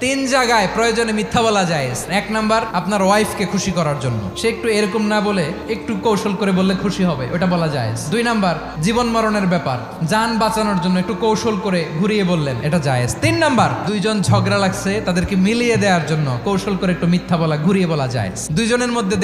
তিন জায়গায় প্রয়োজনে মিথ্যা বলা যায়। এক নাম্বার, আপনার ওয়াইফকে খুশি করার জন্য, সে একটু এরকম না বলে একটু কৌশল করে বললে খুশি হবে, ওটা বলা যায়। দুই নাম্বার, জীবন মরণের ব্যাপার, যান বাঁচানোর জন্য একটু কৌশল করে ঘুরিয়ে বললেন, এটা জায়েজ। তিন নাম্বার, দুইজন ঝগড়া লাগছে, তাদেরকে মিলিয়ে দেওয়ার জন্য কৌশল করে একটু মিথ্যা বলা, ঘুরিয়ে বলা যায়। দুইজনের মধ্যে